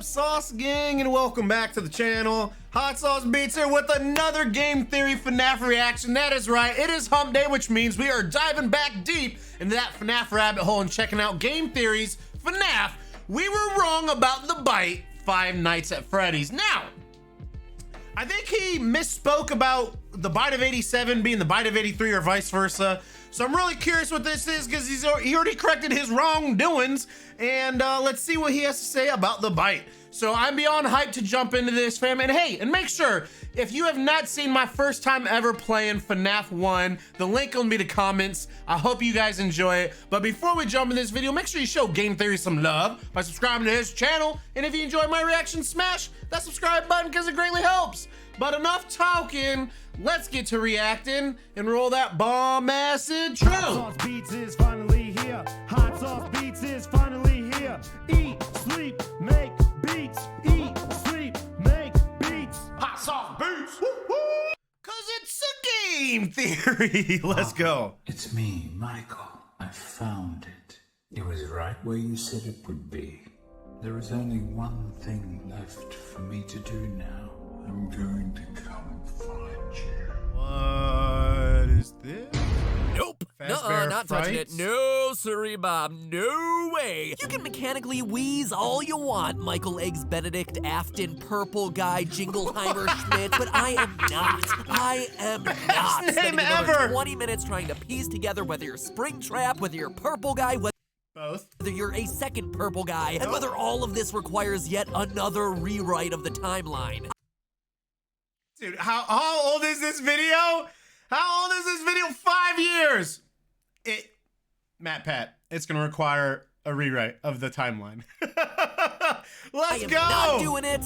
Sauce Gang, and welcome back to the channel. Hot Sauce Beats here with another Game Theory FNAF reaction. That is right, it is hump day, which means we are diving back deep into that FNAF rabbit hole and checking out Game Theory's FNAF. We were wrong about the bite, Five Nights at Freddy's. Now, I think he misspoke about the bite of 87 being the bite of 83 or vice versa. So I'm really curious what this is because he already corrected his wrongdoings. And let's see what he has to say about the bite. So I'm beyond hyped to jump into this, fam. And hey, and make sure, if you have not seen my first time ever playing FNAF 1, the link will be in the comments. I hope you guys enjoy it. But before we jump in this video, make sure you show Game Theory some love by subscribing to his channel. And if you enjoy my reaction, smash that subscribe button because it greatly helps. But enough talking, let's get to reacting and roll that bomb ass intro. Hot Sauce Beats is finally here. Hot Sauce Beats is finally here. Eat, sleep, make beats. Eat, sleep, make beats. Hot Sauce Beats. Woo-hoo. Cause it's a Game Theory. Let's go. It's me, Michael. I found it. It was right where you said it would be. There is only one thing left for me to do now. I'm going to come find you. What is this? Nope. Fazbear Not touching it. Frights? No, sirree, Bob. No way. You can mechanically wheeze all you want, Michael Eggs Benedict, Afton, Purple Guy, Jingleheimer, Schmidt, but I am not. I am not. Best name Spending another ever. 20 minutes trying to piece together whether you're Springtrap, whether you're Purple Guy, Both. whether you're a second Purple Guy, and whether all of this requires yet another rewrite of the timeline. Dude, how old is this video? How old is this video? 5 years. Matt Pat, it's gonna require a rewrite of the timeline. Let's I am go. not doing it.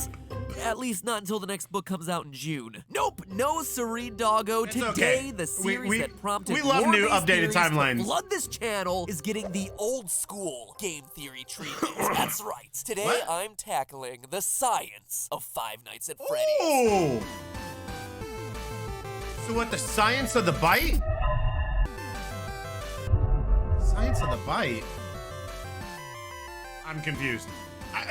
At least not until the next book comes out in June. Nope, no siree, doggo. It's Today, okay. the series We- that prompted we love new lore-based updated theories to timelines. flood this channel is getting the old school game theory treatment. That's right. Today, What? I'm tackling the science of Five Nights at Freddy's. Ooh. So what, the science of the bite? Science of the bite? I'm confused.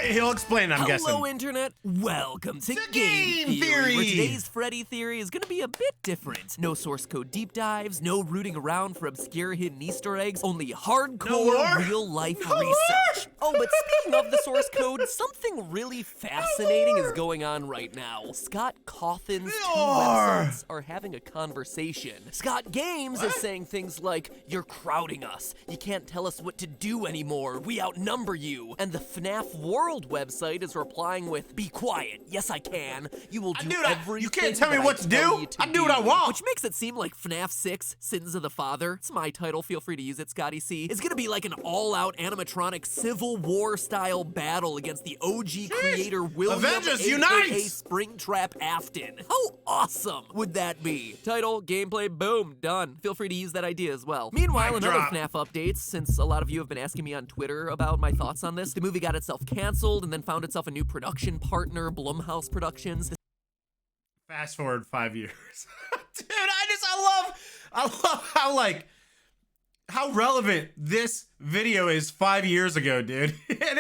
He'll explain, I'm guessing. Hello, Internet. Welcome to To Game Game Theory, where Theory. today's Freddy theory is going to be a bit different. No source code deep dives, no rooting around for obscure hidden Easter eggs, only hardcore lore? real-life No lore? research. Oh, but speaking of the source code, something really fascinating is going on right now. Scott Cawthon's two Lore. websites are having a conversation. Scott Games is saying things like, "You're crowding us. You can't tell us what to do anymore. We outnumber you." And the FNAF World website is replying with, "Be quiet. Yes, I can. You will do Dude, everything you can't tell me that what I to tell do. you to I do what I want." Which makes it seem like FNAF 6, Sins of the Father, it's my title, feel free to use it, Scotty C, is gonna be like an all-out animatronic Civil War-style battle against the OG creator William Avengers aka unite! Springtrap Afton. How awesome would that be? Title, gameplay, boom, done. Feel free to use that idea as well. Meanwhile, Mic in other drop. FNAF updates, since a lot of you have been asking me on Twitter about my thoughts on this, the movie got itself canceled and then found itself a new production partner, Blumhouse Productions. Fast forward 5 years. Dude, I love how relevant this video is 5 years ago, dude. And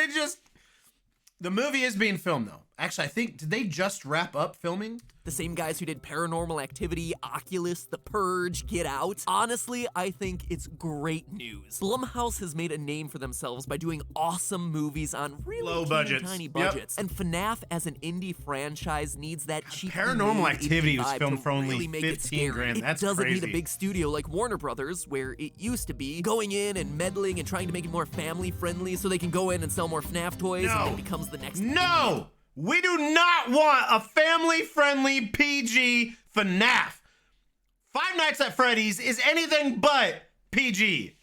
the movie is being filmed though. Actually, I think, did they just wrap up filming? The same guys who did Paranormal Activity, Oculus, The Purge, Get Out. Honestly, I think it's great news. Blumhouse has made a name for themselves by doing awesome movies on really Low teeny budgets. tiny Yep. budgets. And FNAF as an indie franchise needs that cheap Paranormal Activity was filmed for only really make it 15 scary. grand. That's It doesn't need crazy. a big studio like Warner Brothers, where it used to be, going in and meddling and trying to make it more family friendly so they can go in and sell more FNAF toys and it becomes the next No! We do not want a family-friendly PG FNAF. Five Nights at Freddy's is anything but PG.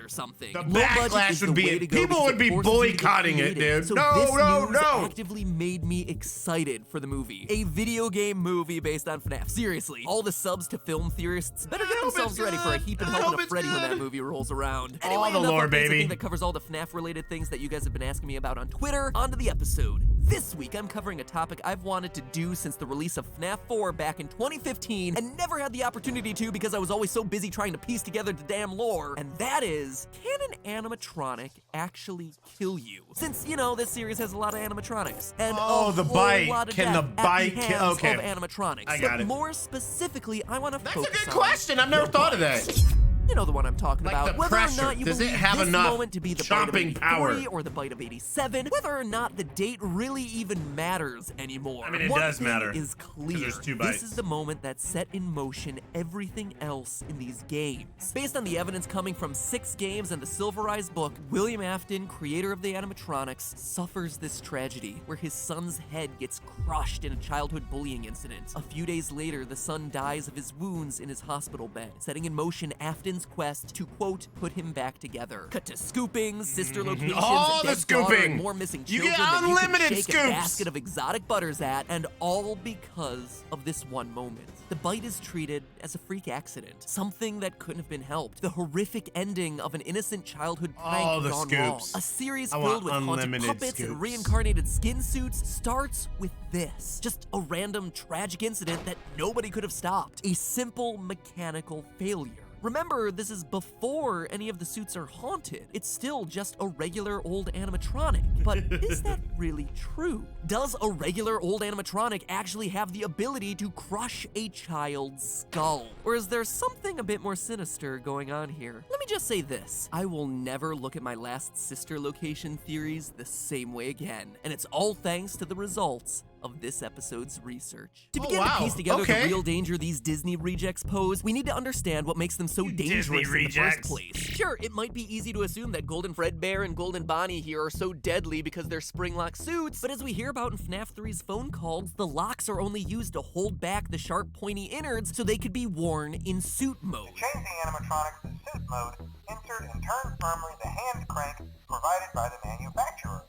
or something. The Low budget backlash is the would be way it. to go People because would be forces you to get boycotting it, creative. dude. So No, this no, news no. actively made me excited for the movie. A video game movie based on FNAF. Seriously, all the subs to film theorists better get I hope themselves it's ready for a good. heap and I helping hope a it's Freddy when that good. movie rolls around. All Anyway, the enough lore, updates. baby. I think that covers all the FNAF related things that you guys have been asking me about on Twitter. On to the episode. This week, I'm covering a topic I've wanted to do since the release of Fnaf 4 back in 2015 and never had the opportunity to because I was always so busy trying to piece together the damn lore, and that is, can an animatronic actually kill you? Since, you know, this series has a lot of animatronics, and the whole bite. lot of Can the death at bite the kill? hands Okay. of animatronics. I got but it. more specifically, I want to That's focus a good on question. I've never thought of that. you know the one I'm talking Like about. the Whether pressure. or not you Does it believe have this enough moment to be the bite of chomping 83 power? or the bite of 87, whether or not the date really even matters anymore. I mean, it One does thing matter, is 'cause clear. there's 2 This bites. is the moment that set in motion everything else in these games. Based on the evidence coming from 6 games and the Silverized book, William Afton, creator of the animatronics, suffers this tragedy where his son's head gets crushed in a childhood bullying incident. A few days later, the son dies of his wounds in his hospital bed, setting in motion Afton's quest to, quote, put him back together. Cut to scoopings, sister locations, All a the dead daughter, scooping. and more missing You children get that you unlimited can shake scoops. a basket of exotic butters at, and all because of this one moment. The bite is treated as a freak accident, something that couldn't have been helped. The horrific ending of an innocent childhood prank All the gone wrong. scoops. A series I filled want with haunted unlimited puppets scoops. and reincarnated skin suits starts with this. Just a random tragic incident that nobody could have stopped. A simple mechanical failure. Remember, this is before any of the suits are haunted. It's still just a regular old animatronic. But is that really true? Does a regular old animatronic actually have the ability to crush a child's skull? Or is there something a bit more sinister going on here? Let me just say this. I will never look at my last sister location theories the same way again. And it's all thanks to the results of this episode's research. To begin wow. to piece together Okay. the real danger these Disney rejects pose, we need to understand what makes them so dangerous in the first rejects. place. Sure, it might be easy to assume that Golden Fredbear and Golden Bonnie here are so deadly because they're spring-lock suits, but as we hear about in FNAF 3's phone calls, the locks are only used to hold back the sharp, pointy innards so they could be worn in suit mode. To change the animatronics to suit mode, insert and turn firmly the hand crank provided by the manufacturer.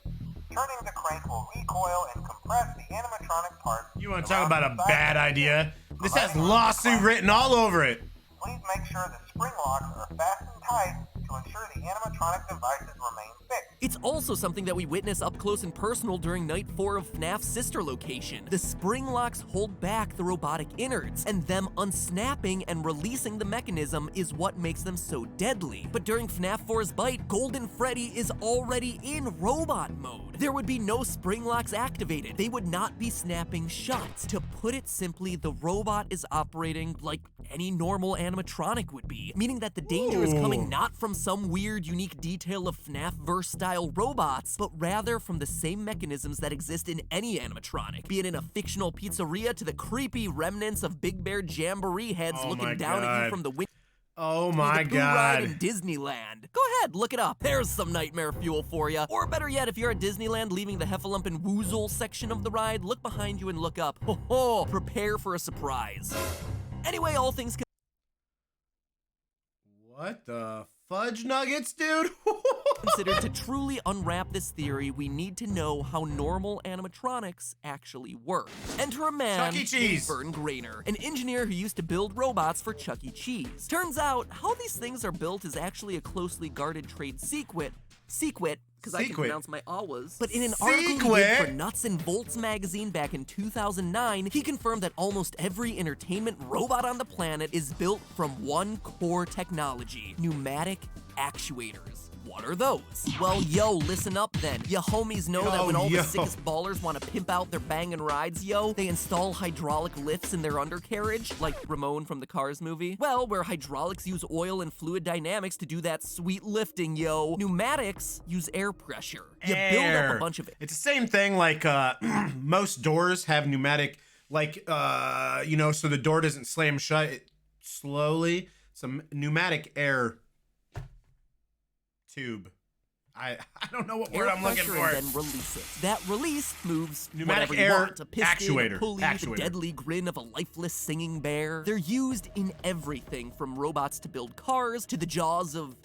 Turning the crank will recoil and compress the animatronic parts. You want to talk about a bad idea? This has lawsuit written all over it. Please make sure the spring locks are fastened tight to ensure the animatronic devices remain fixed. It's also something that we witness up close and personal during Night 4 of FNAF's sister location. The spring locks hold back the robotic innards, and them unsnapping and releasing the mechanism is what makes them so deadly. But during FNAF 4's bite, Golden Freddy is already in robot mode. There would be no spring locks activated. They would not be snapping shut. To put it simply, the robot is operating like any normal animatronic would be, meaning that the danger is coming not from some weird, unique detail of FNAF-verse style robots, but rather from the same mechanisms that exist in any animatronic, be it in a fictional pizzeria to the creepy remnants of Big Bear Jamboree heads Oh looking my down at God. you from the window. Oh my the Boo Ride in God. Disneyland. Go ahead, look it up. There's some nightmare fuel for you. Or better yet, if you're at Disneyland leaving the Heffalump and Woozle section of the ride, look behind you and look up. Ho ho! Prepare for a surprise. Anyway, all things What the fudge nuggets, dude? considered, to truly unwrap this theory, we need to know how normal animatronics actually work. Enter a man Chuck E. Cheese. named Vern Grainer, an engineer who used to build robots for Chuck E. Cheese. Turns out, how these things are built is actually a closely guarded trade secret, because I can Secret. pronounce my awas. But in an article he did for Nuts and Bolts magazine back in 2009, he confirmed that almost every entertainment robot on the planet is built from one core technology: pneumatic actuators. What are those? Well, yo, listen up then. Ya homies know that when all the sickest ballers want to pimp out their bangin' rides, yo, they install hydraulic lifts in their undercarriage, like Ramon from the Cars movie. Well, where hydraulics use oil and fluid dynamics to do that sweet lifting, yo, pneumatics use air pressure. You build up a bunch of it. It's the same thing like most doors have pneumatic, like, you know, so the door doesn't slam shut slowly. Some pneumatic air tube. I don't know what word I'm looking for. And then release it. That release moves Pneumatic whatever you air want. A piston, actuator. a pulley, Actuator. the deadly grin of a lifeless singing bear. They're used in everything from robots to build cars to the jaws of,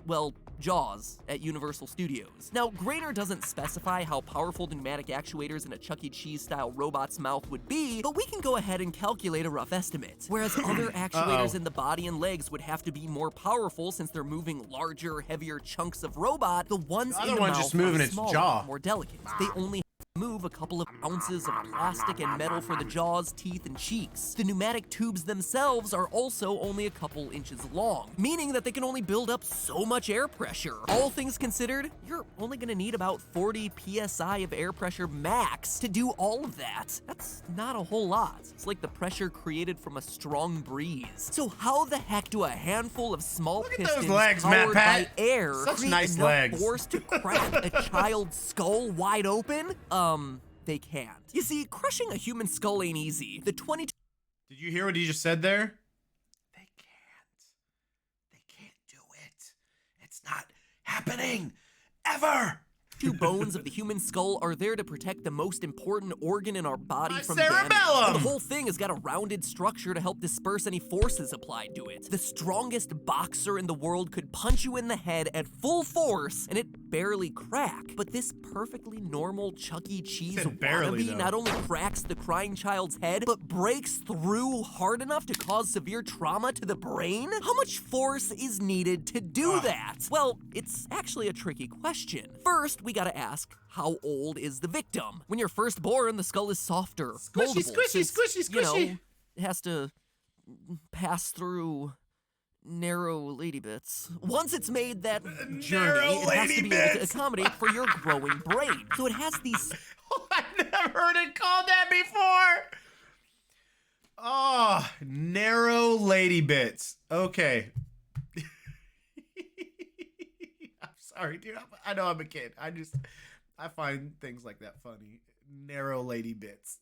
well, Jaws at Universal Studios. Now, Grainer doesn't specify how powerful the pneumatic actuators in a Chuck E. Cheese-style robot's mouth would be, but we can go ahead and calculate a rough estimate. Whereas other actuators in the body and legs would have to be more powerful since they're moving larger, heavier chunks of robot, the ones The in other the one's mouth just moving are its smaller, jaw. more delicate. They only remove a couple of ounces of plastic and metal for the jaws, teeth, and cheeks. The pneumatic tubes themselves are also only a couple inches long, meaning that they can only build up so much air pressure. All things considered, you're only gonna need about 40 psi of air pressure max to do all of that. That's not a whole lot. It's like the pressure created from a strong breeze. So how the heck do a handful of small Look at pistons those legs, powered Matt by air Such create nice enough legs. force to crack a child's skull wide open? They can't. You see, crushing a human skull ain't easy. The 22 Did you hear what he just said there? They can't do it. It's not happening ever. bones of the human skull are there to protect the most important organ in our body My from cerebellum! damage. And the whole thing has got a rounded structure to help disperse any forces applied to it. The strongest boxer in the world could punch you in the head at full force and it barely crack. But this perfectly normal Chuck E. Cheese Said barely, wannabe though. not only cracks the crying child's head, but breaks through hard enough to cause severe trauma to the brain? How much force is needed to do that? Well, it's actually a tricky question. First, we gotta ask, how old is the victim? When you're first born, the skull is softer, Squishy, moldable, squishy, since, squishy, you know, squishy. it has to pass through narrow lady bits. Once it's made that journey, Narrow it has to lady be able to bits. accommodate for your growing brain. So it has these I've never heard it called that before. Oh, narrow lady bits. Okay. I'm sorry, dude. I know I'm a kid. I find things like that funny. Narrow lady bits.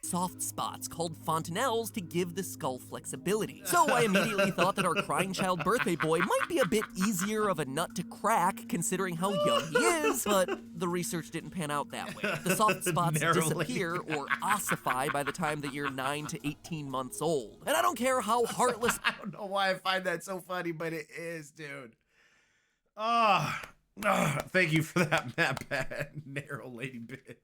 soft spots called fontanelles to give the skull flexibility. So I immediately thought that our crying child birthday boy might be a bit easier of a nut to crack considering how young he is, but the research didn't pan out that way. The soft spots Narrow disappear or ossify by the time that you're 9 to 18 months old. And I don't care how heartless I don't know why I find that so funny, but it is, dude. Oh, thank you for that, Matt Pat. Narrow lady bits.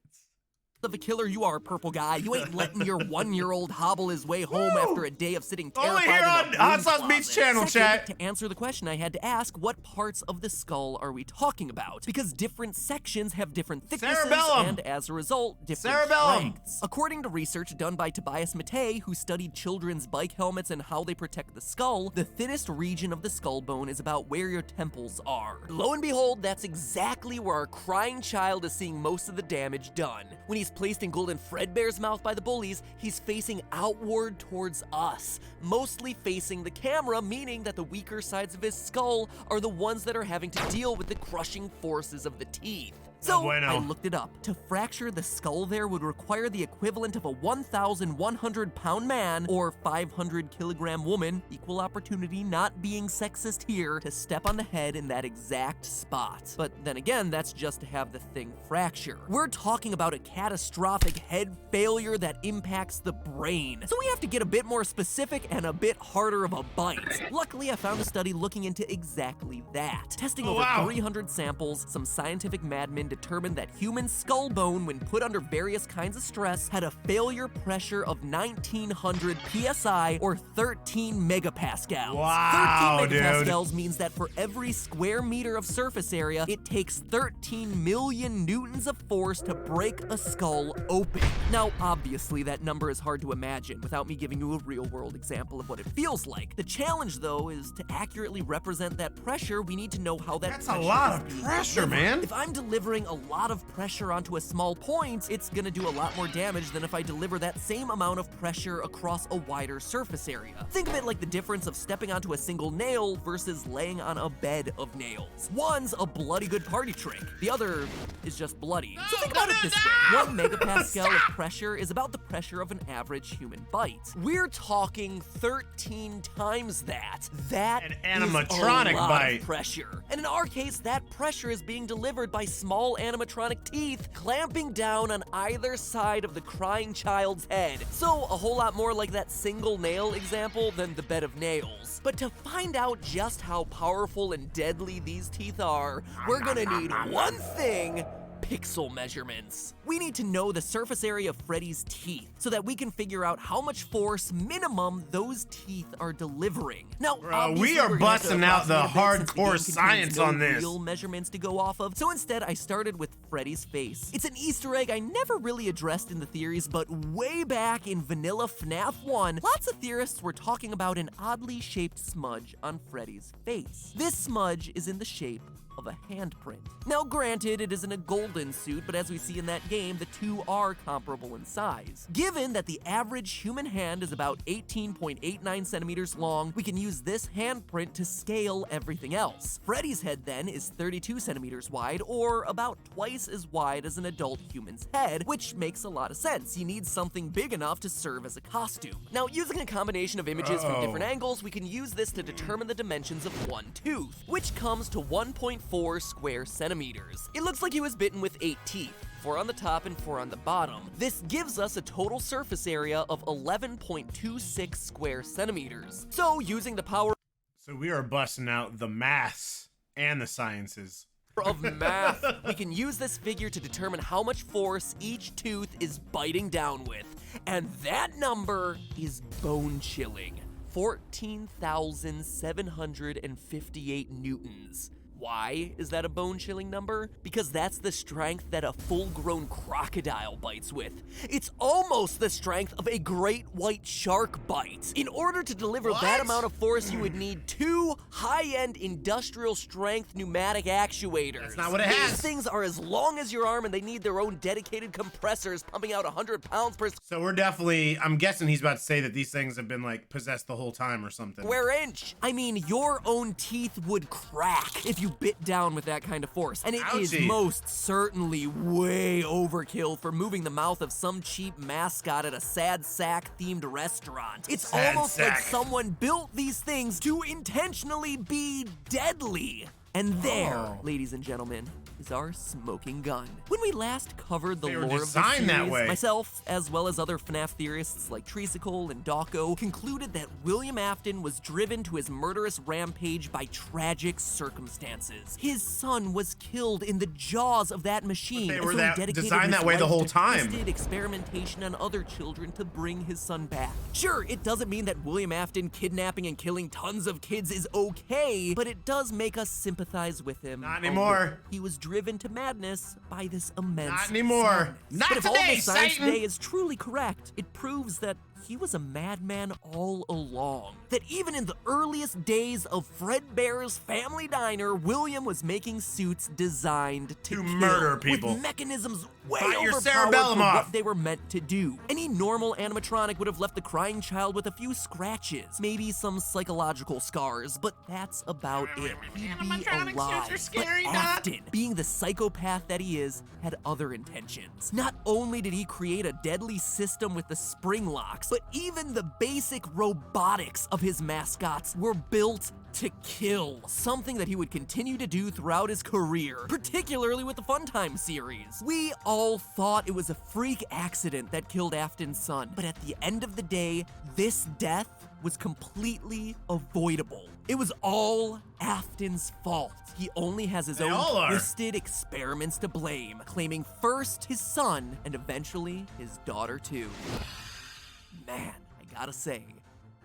of a killer you are, purple guy. You ain't letting your 1-year-old hobble his way home after a day of sitting Only terrified here in a on broom Hot Sauce closet. Beats channel, Second, chat. to answer the question, I had to ask, what parts of the skull are we talking about? Because different sections have different thicknesses Cerebellum. and, as a result, different Cerebellum. strengths. According to research done by Tobias Matei, who studied children's bike helmets and how they protect the skull, the thinnest region of the skull bone is about where your temples are. Lo and behold, that's exactly where our crying child is seeing most of the damage done. When he's placed in Golden Fredbear's mouth by the bullies, he's facing outward towards us, mostly facing the camera, meaning that the weaker sides of his skull are the ones that are having to deal with the crushing forces of the teeth. So, bueno. I looked it up. To fracture the skull there would require the equivalent of a 1,100-pound man or 500-kilogram woman, equal opportunity not being sexist here, to step on the head in that exact spot. But then again, that's just to have the thing fracture. We're talking about a catastrophic head failure that impacts the brain. So we have to get a bit more specific and a bit harder of a bite. Luckily, I found a study looking into exactly that. Testing over 300 samples, some scientific madmen determined that human skull bone, when put under various kinds of stress, had a failure pressure of 1900 psi or 13 megapascals. Wow, 13 megapascals means that for every square meter of surface area, it takes 13 million newtons of force to break a skull open. Now, obviously, that number is hard to imagine without me giving you a real-world example of what it feels like. The challenge, though, is to accurately represent that pressure, we need to know how that That's a pressure lot is of being pressure, delivered. man. If I'm delivering a lot of pressure onto a small point, it's gonna do a lot more damage than if I deliver that same amount of pressure across a wider surface area. Think of it like the difference of stepping onto a single nail versus laying on a bed of nails. One's a bloody good party trick, the other is just bloody. So think about it this way. 1 megapascal of pressure is about the pressure of an average human bite. We're talking 13 times that. That An is animatronic a lot bite. of pressure. And in our case, that pressure is being delivered by small animatronic teeth clamping down on either side of the crying child's head. So a whole lot more like that single nail example than the bed of nails. But to find out just how powerful and deadly these teeth are, we're gonna need one thing pixel measurements. We need to know the surface area of Freddy's teeth so that we can figure out how much force minimum those teeth are delivering. Now, we are busting out the hardcore science on this. Real measurements to go off of, so instead I started with Freddy's face. It's an Easter egg I never really addressed in the theories, but way back in vanilla FNAF 1, lots of theorists were talking about an oddly shaped smudge on Freddy's face. This smudge is in the shape of a handprint. Now granted, it isn't a golden suit, but as we see in that game, the two are comparable in size. Given that the average human hand is about 18.89 centimeters long, we can use this handprint to scale everything else. Freddy's head then is 32 centimeters wide, or about twice as wide as an adult human's head, which makes a lot of sense. You need something big enough to serve as a costume. Now, using a combination of images from different angles, we can use this to determine the dimensions of one tooth, which comes to 1.4 square centimeters. It looks like he was bitten with 8 teeth, 4 on the top and 4 on the bottom. This gives us a total surface area of 11.26 square centimeters. So using the power So we are busting out the maths and the sciences of math, we can use this figure to determine how much force each tooth is biting down with. And that number is bone-chilling. 14,758 newtons. Why is that a bone-chilling number? Because that's the strength that a full-grown crocodile bites with. It's almost the strength of a great white shark bite. In order to deliver that amount of force, you would need 2 high-end industrial-strength pneumatic actuators. That's not what it has. These things are as long as your arm, and they need their own dedicated compressors pumping out 100 pounds per So we're definitely, I'm guessing he's about to say that these things have been like possessed the whole time or something. square inch. I mean, your own teeth would crack if you bit down with that kind of force. And it is Ouchie. most certainly way overkill for moving the mouth of some cheap mascot at a sad sack themed restaurant. It's Sad almost like sack. someone built these things to intentionally be deadly. And there, ladies and gentlemen, is our smoking gun. When we last covered the They were lore of the designed that series, way. myself, as well as other FNAF theorists like Treacicle and Dawko, concluded that William Afton was driven to his murderous rampage by tragic circumstances. His son was killed in the jaws of that machine. But they and were so he that- dedicated designed his that way the life whole to time. twisted experimentation on other children to bring his son back. Sure, it doesn't mean that William Afton kidnapping and killing tons of kids is okay, but it does make us sympathize with him. Not anymore. He was driven to madness by this immense Not anymore. sadness. Not But if all today, this science Satan. today is truly correct, it proves that he was a madman all along. That even in the earliest days of Fredbear's Family Diner, William was making suits designed to kill, murder people. with mechanisms way Bite your overpowered cerebellum for off. what they were meant to do. Any normal animatronic would have left the crying child with a few scratches, maybe some psychological scars, but that's about it. He'd be alive. But Afton, being the psychopath that he is, had other intentions. Not only did he create a deadly system with the spring locks, but even the basic robotics of his mascots were built to kill, something that he would continue to do throughout his career, particularly with the Funtime series. We all thought it was a freak accident that killed Afton's son, but at the end of the day, this death was completely avoidable. It was all Afton's fault. He only has his They all own are. twisted experiments to blame, claiming first his son and eventually his daughter too. Man, I gotta say,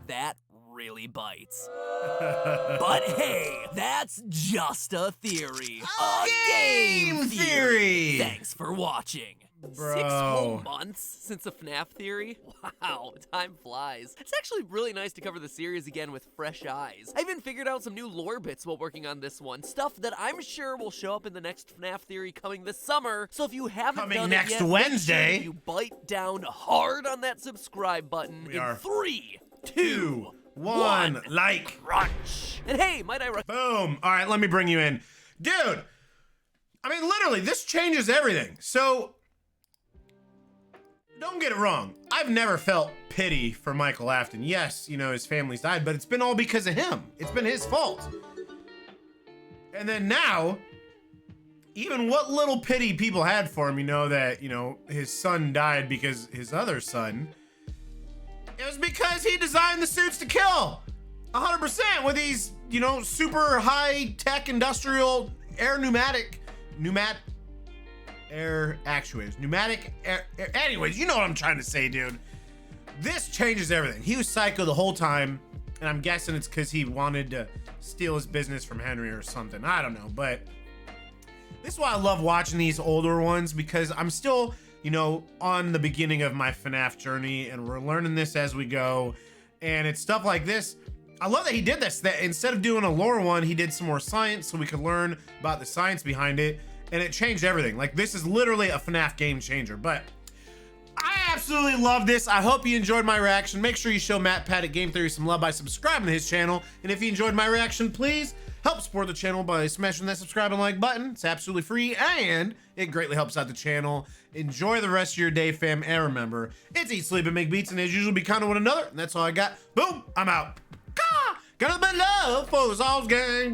that really bites. But hey, that's just a theory. A game theory. Thanks for watching. Bro. 6 whole months since a FNAF theory? Wow, time flies. It's actually really nice to cover the series again with fresh eyes. I even figured out some new lore bits while working on this one, stuff that I'm sure will show up in the next FNAF theory coming this summer. So if you haven't Coming done next it yet, Wednesday. make sure you bite down hard on that subscribe button We in are 3, 2, 2, 1, like. crunch. And hey, might I Boom. All right, let me bring you in. Dude, I mean, literally, this changes everything. So, don't get it wrong. I've never felt pity for Michael Afton. Yes, you know, his family's died, but it's been all because of him. It's been his fault. And then now, even what little pity people had for him, you know, that, you know, his son died because his other son, it was because he designed the suits to kill. 100% with these, you know, super high-tech industrial air pneumatic air actuators. Pneumatic air. Anyways, you know what I'm trying to say, dude. This changes everything. He was psycho the whole time, and I'm guessing it's because he wanted to steal his business from Henry or something. I don't know, but this is why I love watching these older ones, because I'm still, you know, on the beginning of my FNAF journey, and we're learning this as we go. And it's stuff like this. I love that he did this, that instead of doing a lore one, he did some more science so we could learn about the science behind it, and it changed everything. Like, this is literally a FNAF game changer. But I absolutely love this. I hope you enjoyed my reaction. Make sure you show Matt Pat at Game Theory some love by subscribing to his channel. And if you enjoyed my reaction, please help support the channel by smashing that subscribe and like button. It's absolutely free, and it greatly helps out the channel. Enjoy the rest of your day, fam. And remember, it's eat, sleep, and make beats, and as usual, be kind to one another. And that's all I got. Boom, I'm out. Got a bit of love for the Sauce Gang.